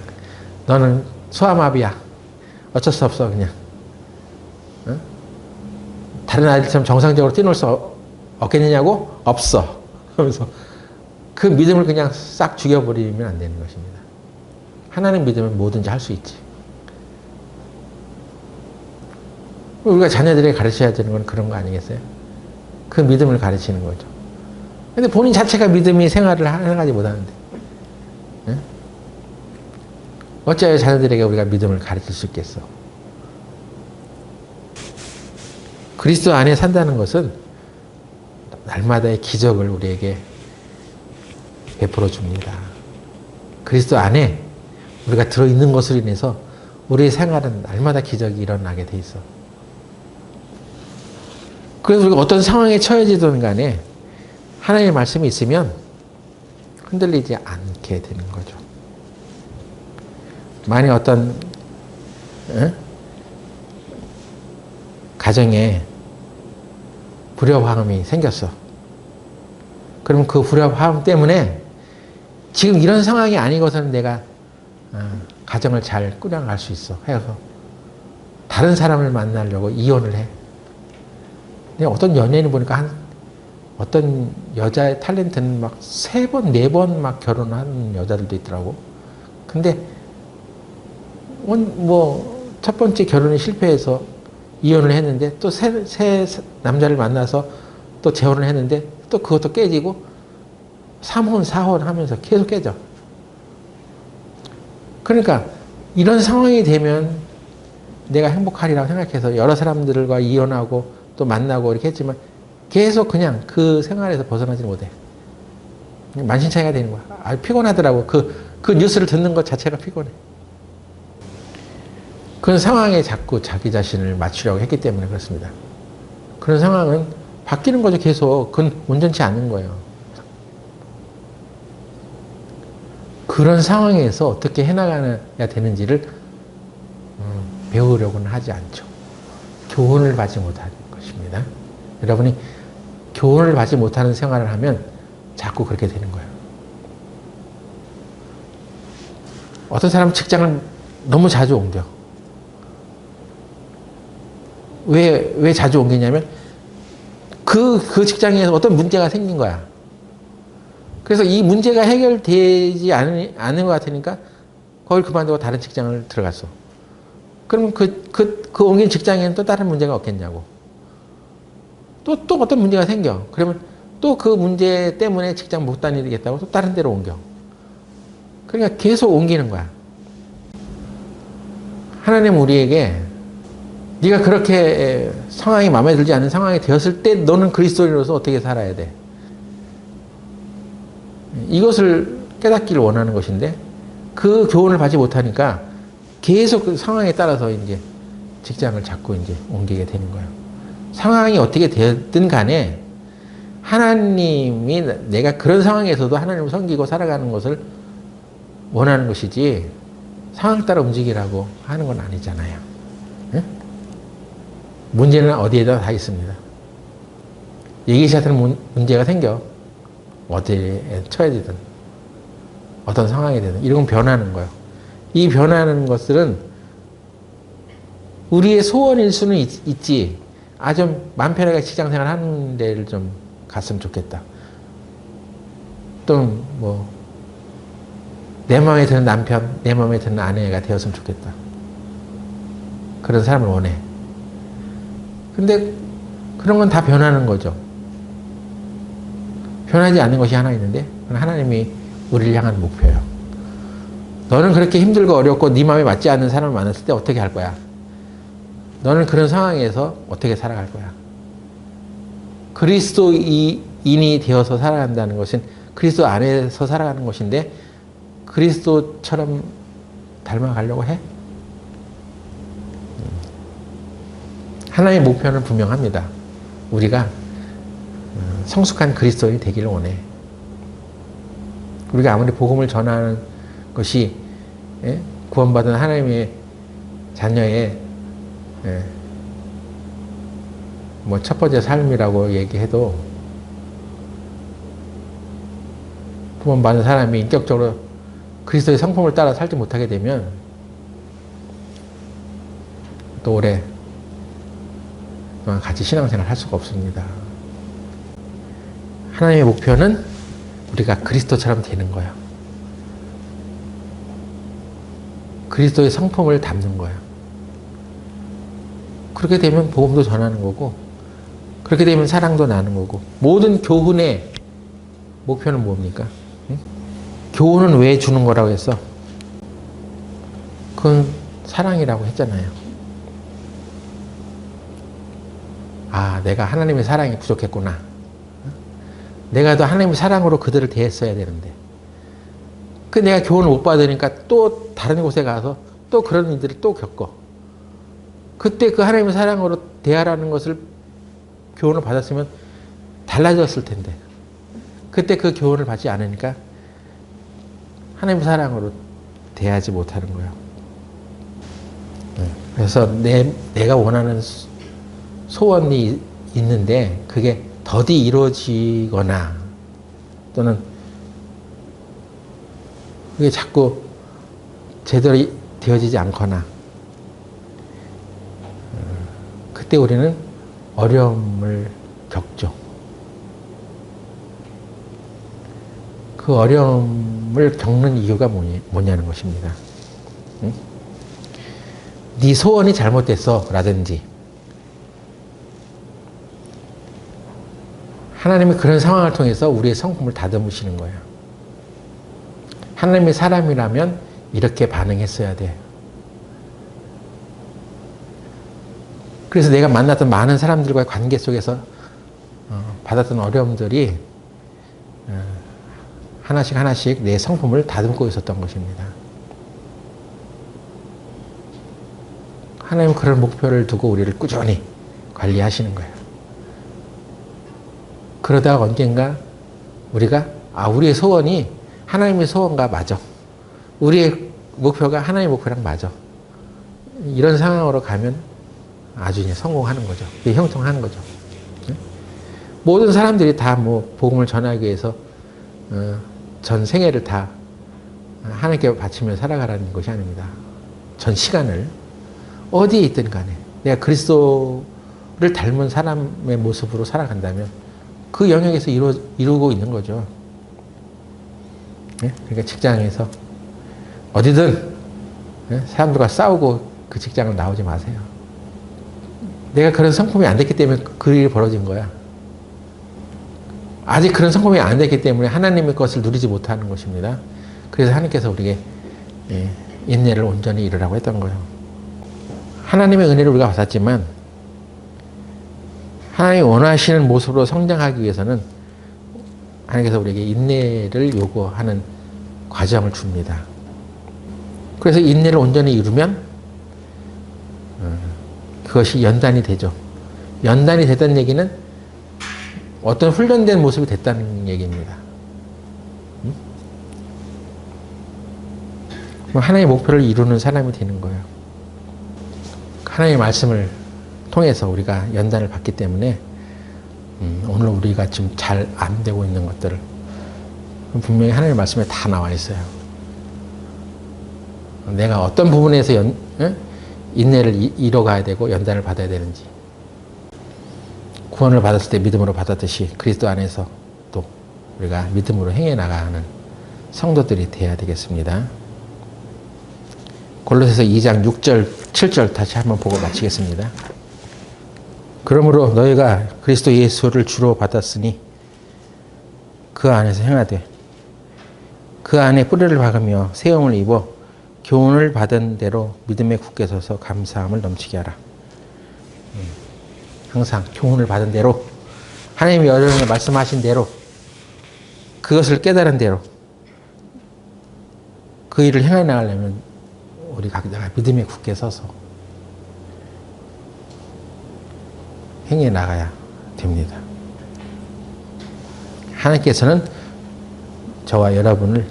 너는 소아마비야. 어쩔 수 없어 그냥. 응? 다른 아이들처럼 정상적으로 뛰놀 수 없겠느냐고? 없어. 하면서 그 믿음을 그냥 싹 죽여버리면 안 되는 것입니다. 하나님 믿으면 뭐든지 할 수 있지. 우리가 자녀들에게 가르쳐야 되는 건 그런 거 아니겠어요? 그 믿음을 가르치는 거죠. 근데 본인 자체가 믿음이 생활을 해나가지 못하는데 응? 어찌하여 자녀들에게 우리가 믿음을 가르칠 수 있겠어? 그리스도 안에 산다는 것은 날마다의 기적을 우리에게 베풀어 줍니다. 그리스도 안에 우리가 들어있는 것으로 인해서 우리의 생활은 날마다 기적이 일어나게 돼 있어. 그래서 우리가 어떤 상황에 처해지든 간에 하나님의 말씀이 있으면 흔들리지 않게 되는 거죠. 만약 어떤 가정에 불협화음이 생겼어. 그러면 그 불협화음 때문에 지금 이런 상황이 아니고서는 내가 가정을 잘 꾸려갈 수 있어. 해서 다른 사람을 만나려고 이혼을 해. 어떤 연예인을 보니까 어떤 여자의 탤런트는 막 3번, 4번 막 결혼하는 여자들도 있더라고. 근데 첫 번째 결혼이 실패해서 이혼을 했는데 또 새 남자를 만나서 또 재혼을 했는데 또 그것도 깨지고 3혼, 4혼 하면서 계속 깨져. 그러니까 이런 상황이 되면 내가 행복하리라고 생각해서 여러 사람들과 이혼하고 또 만나고 이렇게 했지만 계속 그냥 그 생활에서 벗어나지 못해. 만신창이가 되는 거야. 피곤하더라고. 그 뉴스를 듣는 것 자체가 피곤해. 그런 상황에 자꾸 자기 자신을 맞추려고 했기 때문에 그렇습니다. 그런 상황은 바뀌는 거죠. 계속. 그건 온전치 않는 거예요. 그런 상황에서 어떻게 해나가야 되는지를 배우려고는 하지 않죠. 교훈을 받지 못하는 것입니다. 여러분이 교훈을 받지 못하는 생활을 하면 자꾸 그렇게 되는 거예요. 어떤 사람은 직장을 너무 자주 옮겨. 왜 자주 옮기냐면 그 직장에서 어떤 문제가 생긴 거야. 그래서 이 문제가 해결되지 않은 것 같으니까 거길 그만두고 다른 직장을 들어갔어. 그러면 그 옮긴 직장에는 또 다른 문제가 없겠냐고. 또 어떤 문제가 생겨. 그러면 또 그 문제 때문에 직장 못 다니겠다고 또 다른 데로 옮겨. 그러니까 계속 옮기는 거야. 하나님 우리에게 네가 그렇게 상황이 마음에 들지 않는 상황이 되었을 때 너는 그리스도인으로서 어떻게 살아야 돼? 이것을 깨닫기를 원하는 것인데 그 교훈을 받지 못하니까 계속 그 상황에 따라서 이제 직장을 자꾸 이제 옮기게 되는 거예요. 상황이 어떻게 되든 간에 하나님이 내가 그런 상황에서도 하나님을 섬기고 살아가는 것을 원하는 것이지 상황 따라 움직이라고 하는 건 아니잖아요. 네? 문제는 어디에다 다 있습니다. 예기치 않은 문제가 생겨. 어디에 처해지든 어떤 상황이 되든 이런 건 변하는 거예요. 이 변하는 것들은 우리의 소원일 수는 있지. 좀 마음 편하게 직장생활 하는 데를 좀 갔으면 좋겠다. 또는 내 마음에 드는 남편, 내 마음에 드는 아내가 되었으면 좋겠다. 그런 사람을 원해. 근데 그런 건 다 변하는 거죠. 변하지 않는 것이 하나 있는데 그건 하나님이 우리를 향한 목표예요. 너는 그렇게 힘들고 어렵고 네 마음에 맞지 않는 사람을 만났을 때 어떻게 할 거야? 너는 그런 상황에서 어떻게 살아갈 거야? 그리스도인이 되어서 살아간다는 것은 그리스도 안에서 살아가는 것인데 그리스도처럼 닮아가려고 해? 하나님의 목표는 분명합니다. 우리가 성숙한 그리스도인이 되기를 원해. 우리가 아무리 복음을 전하는 것이 구원받은 하나님의 자녀의 첫 번째 삶이라고 얘기해도 구원받은 사람이 인격적으로 그리스도의 성품을 따라 살지 못하게 되면 또 오래 같이 신앙생활을 할 수가 없습니다. 하나님의 목표는 우리가 그리스도처럼 되는 거예요. 그리스도의 성품을 담는 거예요. 그렇게 되면 복음도 전하는 거고 그렇게 되면 사랑도 나는 거고 모든 교훈의 목표는 뭡니까? 응? 교훈은 왜 주는 거라고 했어? 그건 사랑이라고 했잖아요. 내가 하나님의 사랑이 부족했구나. 내가 더 하나님의 사랑으로 그들을 대했어야 되는데. 내가 교훈을 못 받으니까 또 다른 곳에 가서 또 그런 일들을 또 겪어. 그때 그 하나님의 사랑으로 대하라는 것을 교훈을 받았으면 달라졌을 텐데. 그때 그 교훈을 받지 않으니까 하나님의 사랑으로 대하지 못하는 거예요. 그래서 내가 원하는 소원이 있는데 그게 더디 이루어지거나 또는 그게 자꾸 제대로 되어지지 않거나 그때 우리는 어려움을 겪죠. 그 어려움을 겪는 이유가 뭐냐는 것입니다. 응? 네 소원이 잘못됐어 라든지 하나님이 그런 상황을 통해서 우리의 성품을 다듬으시는 거예요. 하나님의 사람이라면 이렇게 반응했어야 돼. 그래서 내가 만났던 많은 사람들과의 관계 속에서 받았던 어려움들이 하나씩 하나씩 내 성품을 다듬고 있었던 것입니다. 하나님은 그런 목표를 두고 우리를 꾸준히 관리하시는 거예요. 그러다가 언젠가 우리가 우리의 소원이 하나님의 소원과 맞아. 우리의 목표가 하나님의 목표랑 맞아. 이런 상황으로 가면 아주 이제 성공하는 거죠. 형통하는 거죠. 모든 사람들이 다 복음을 전하기 위해서 전 생애를 다 하나님께 바치며 살아가라는 것이 아닙니다. 전 시간을 어디에 있든 간에 내가 그리스도를 닮은 사람의 모습으로 살아간다면 그 영역에서 이루고 있는 거죠. 그러니까 직장에서 어디든 사람들과 싸우고 그 직장을 나오지 마세요. 내가 그런 성품이 안 됐기 때문에 그 일이 벌어진 거야. 아직 그런 성품이 안 됐기 때문에 하나님의 것을 누리지 못하는 것입니다. 그래서 하나님께서 우리에게 인내를 온전히 이루라고 했던 거예요. 하나님의 은혜를 우리가 받았지만 하나님이 원하시는 모습으로 성장하기 위해서는 하나님께서 우리에게 인내를 요구하는 과정을 줍니다. 그래서 인내를 온전히 이루면 그것이 연단이 되죠. 연단이 됐다는 얘기는 어떤 훈련된 모습이 됐다는 얘기입니다. 하나님의 목표를 이루는 사람이 되는 거예요. 하나님의 말씀을 통해서 우리가 연단을 받기 때문에 오늘 우리가 지금 잘 안 되고 있는 것들을 분명히 하나님의 말씀에 다 나와 있어요. 내가 어떤 부분에서 인내를 이뤄가야 되고 연단을 받아야 되는지 구원을 받았을 때 믿음으로 받았듯이 그리스도 안에서 또 우리가 믿음으로 행해 나가는 성도들이 되어야 되겠습니다. 골로새서 2장 6절 7절 다시 한번 보고 마치겠습니다. 그러므로 너희가 그리스도 예수를 주로 받았으니 그 안에서 행하되 그 안에 뿌리를 박으며 세움을 입어 교훈을 받은 대로 믿음에 굳게 서서 감사함을 넘치게 하라. 항상 교훈을 받은 대로 하나님이 여러분에게 말씀하신 대로 그것을 깨달은 대로 그 일을 행해 나가려면 우리 각자가 믿음에 굳게 서서 행해 나가야 됩니다. 하나님께서는 저와 여러분을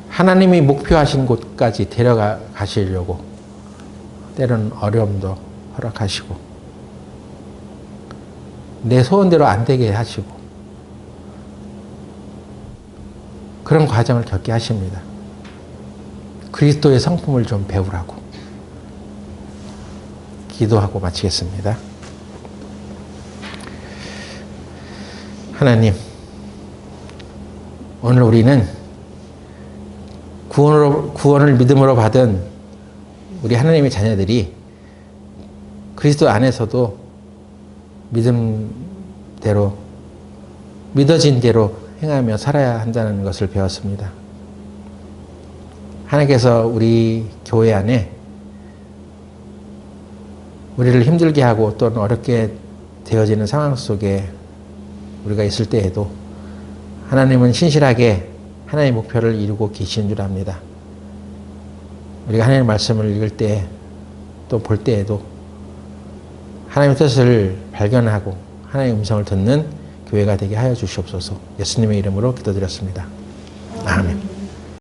하나님이 목표하신 곳까지 데려가 가시려고 때로는 어려움도 허락하시고 내 소원대로 안 되게 하시고 그런 과정을 겪게 하십니다. 그리스도의 성품을 좀 배우라고 기도하고 마치겠습니다. 하나님, 오늘 우리는 구원을 믿음으로 받은 우리 하나님의 자녀들이 그리스도 안에서도 믿음대로 믿어진 대로 행하며 살아야 한다는 것을 배웠습니다. 하나님께서 우리 교회 안에 우리를 힘들게 하고 또는 어렵게 되어지는 상황 속에 우리가 있을 때에도 하나님은 신실하게 하나님의 목표를 이루고 계시는 줄 압니다. 우리가 하나님의 말씀을 읽을 때 또 볼 때에도 하나님의 뜻을 발견하고 하나님의 음성을 듣는 교회가 되게 하여 주시옵소서. 예수님의 이름으로 기도드렸습니다. 아멘.